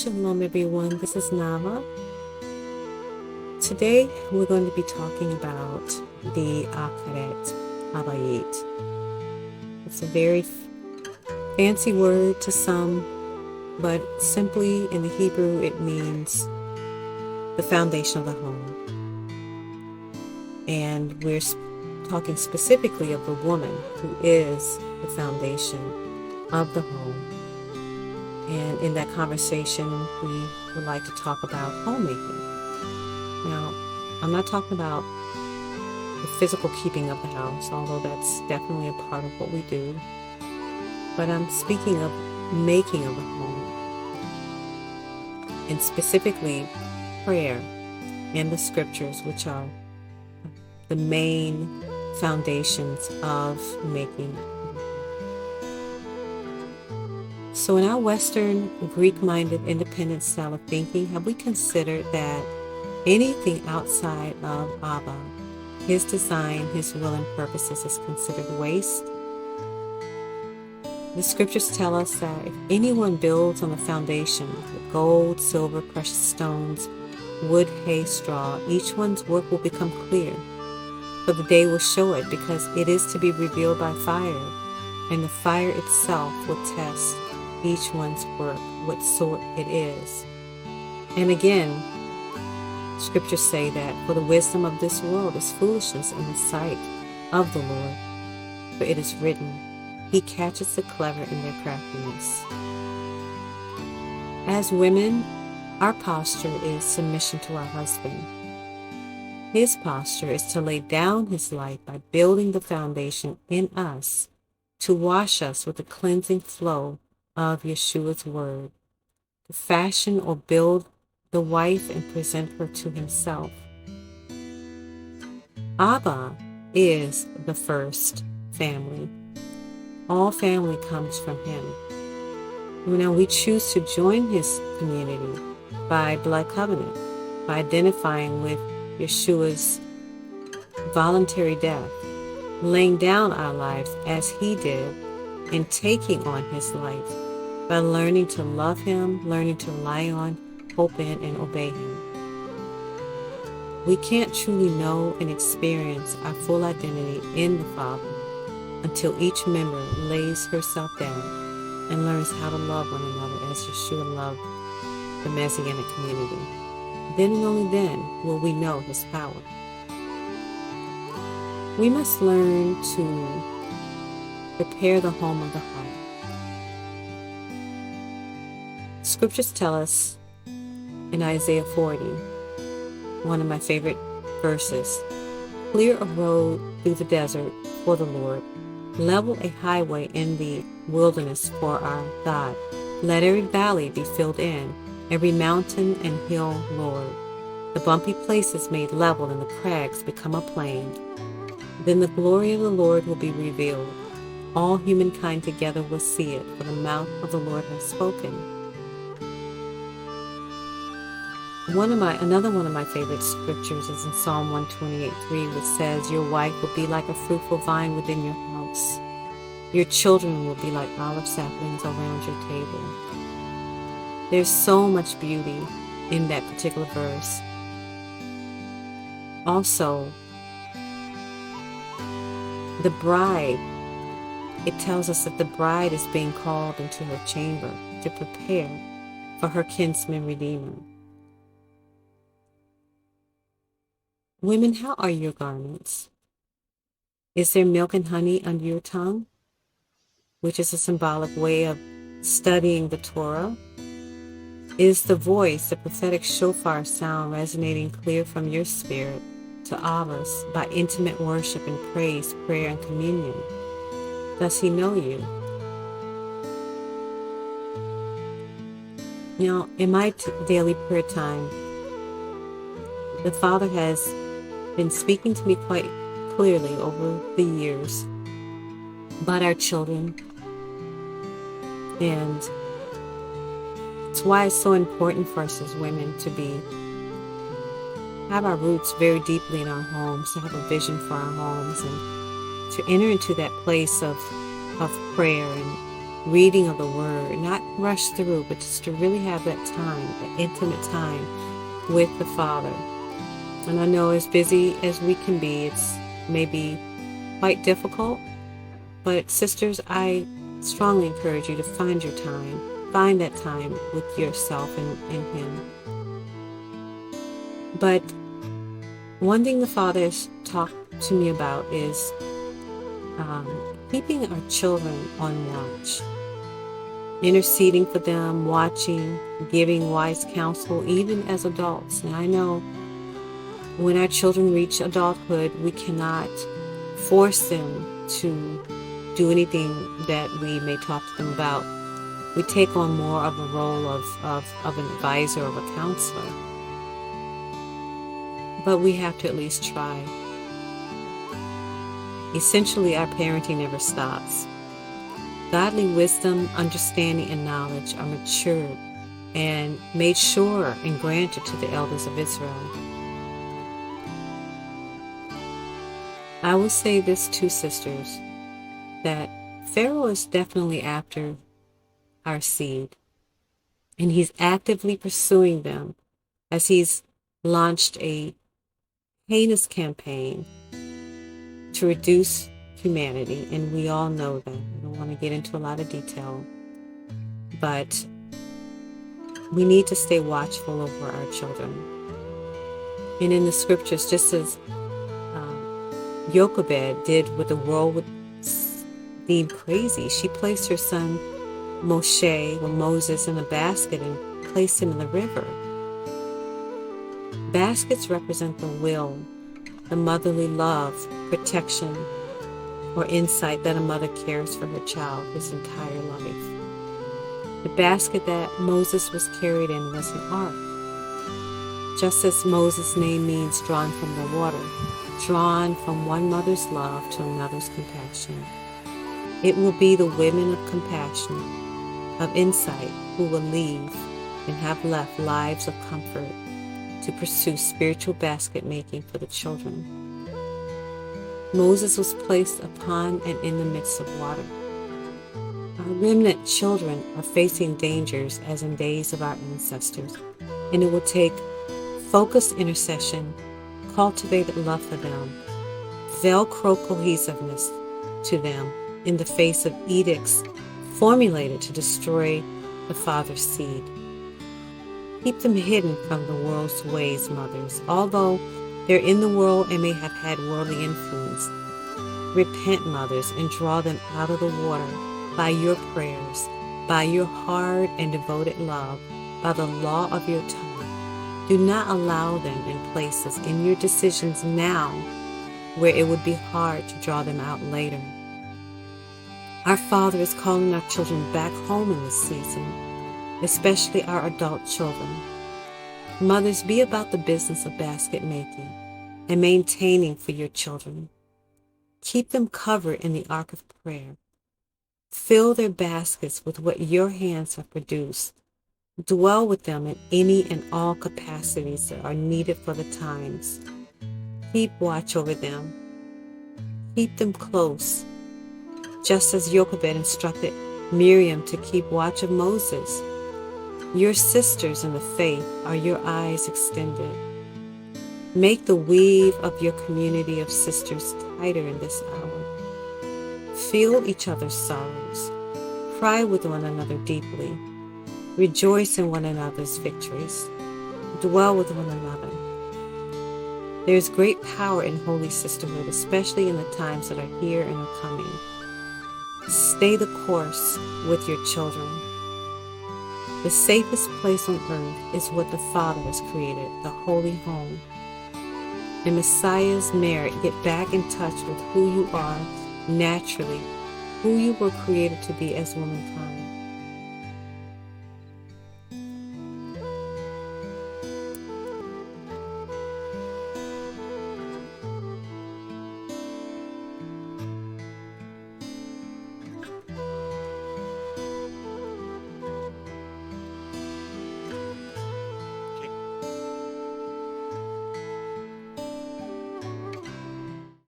Shalom everyone, this is Nama. Today we're going to be talking about the Akeret, HaBayit. It's a very fancy word to some, but simply in the Hebrew it means the foundation of the home. And we're talking specifically of the woman who is the foundation of the home. And in that conversation, we would like to talk about homemaking. Now, I'm not talking about the physical keeping of the house, although that's definitely a part of what we do. But I'm speaking of making of the home, and specifically prayer and the scriptures, which are the main foundations of making. So in our Western, Greek-minded, independent style of thinking, have we considered that anything outside of Abba, his design, his will, and purposes is considered waste? The scriptures tell us that if anyone builds on the foundation with gold, silver, precious stones, wood, hay, straw, each one's work will become clear. For the day will show it, because it is to be revealed by fire, and the fire itself will test each one's work, what sort it is. And again, scriptures say that for the wisdom of this world is foolishness in the sight of the Lord. For it is written, He catches the clever in their craftiness. As women, our posture is submission to our husband. His posture is to lay down his life by building the foundation in us to wash us with the cleansing flow of Yeshua's word, to fashion or build the wife and present her to himself. Abba is the first family. All family comes from him. Now we choose to join his community by blood covenant, by identifying with Yeshua's voluntary death, laying down our lives as he did, and taking on his life by learning to love him, learning to rely on, hope in, and obey him. We can't truly know and experience our full identity in the Father until each member lays herself down and learns how to love one another as Yeshua loved the Messianic community. Then and only then will we know his power. We must learn to prepare the home of the heart. Scriptures tell us in Isaiah 40, one of my favorite verses, clear a road through the desert for the Lord, level a highway in the wilderness for our God. Let every valley be filled in, every mountain and hill lowered, the bumpy places made level and the crags become a plain. Then the glory of the Lord will be revealed. All humankind together will see it, for the mouth of the Lord has spoken. Another one of my favorite scriptures is in Psalm 128:3, which says, Your wife will be like a fruitful vine within your house. Your children will be like olive saplings around your table. There's so much beauty in that particular verse. Also, the bride, it tells us that the bride is being called into her chamber to prepare for her kinsman redeemer. Women, how are your garments? Is there milk and honey under your tongue, which is a symbolic way of studying the Torah? Is the voice, the prophetic shofar sound, resonating clear from your spirit to Abba's by intimate worship and praise, prayer, and communion? Does he know you? Now, in my daily prayer time, the Father has been speaking to me quite clearly over the years about our children, and it's why it's so important for us as women to have our roots very deeply in our homes, to have a vision for our homes, and to enter into that place of prayer and reading of the Word, not rush through, but just to really have that time, that intimate time with the Father. And I know as busy as we can be, it's maybe quite difficult, but sisters, I strongly encourage you to find your time, find that time with yourself and Him. But one thing the Father has talked to me about is keeping our children on watch, interceding for them, watching, giving wise counsel, even as adults. And I know when our children reach adulthood, we cannot force them to do anything that we may talk to them about. We take on more of a role of an advisor, of a counselor. But we have to at least try. Essentially, our parenting never stops. Godly wisdom, understanding, and knowledge are matured and made sure and granted to the elders of Israel. I will say this too, sisters, that Pharaoh is definitely after our seed, and he's actively pursuing them as he's launched a heinous campaign to reduce humanity, and we all know that. I don't want to get into a lot of detail, but we need to stay watchful over our children. And in the scriptures, just as Jochebed did what the world would deem crazy, she placed her son Moses in a basket and placed him in the river. Baskets represent the will, the motherly love, protection, or insight that a mother cares for her child his entire life. The basket that Moses was carried in was an ark. Just as Moses' name means drawn from the water, drawn from one mother's love to another's compassion. It will be the women of compassion, of insight, who will leave and have left lives of comfort to pursue spiritual basket making for the children. Moses was placed upon and in the midst of water. Our remnant children are facing dangers as in days of our ancestors, and it will take focused intercession, cultivated love for them, Velcro cohesiveness to them in the face of edicts formulated to destroy the father's seed. Keep them hidden from the world's ways, mothers. Although they're in the world and may have had worldly influence, repent, mothers, and draw them out of the water by your prayers, by your hard and devoted love, by the law of your tongue. Do not allow them in places in your decisions now where it would be hard to draw them out later. Our Father is calling our children back home in this season, especially our adult children. Mothers, be about the business of basket making and maintaining for your children. Keep them covered in the ark of prayer. Fill their baskets with what your hands have produced. Dwell with them in any and all capacities that are needed for the times. Keep watch over them. Keep them close, just as Jochebed instructed Miriam to keep watch of Moses. Your sisters in the faith are your eyes extended. Make the weave of your community of sisters tighter in this hour. Feel each other's sorrows. Cry with one another deeply. Rejoice in one another's victories. Dwell with one another. There is great power in holy sisterhood, especially in the times that are here and are coming. Stay the course with your children. The safest place on earth is what the Father has created, the holy home. In Messiah's merit, get back in touch with who you are naturally, who you were created to be as womankind.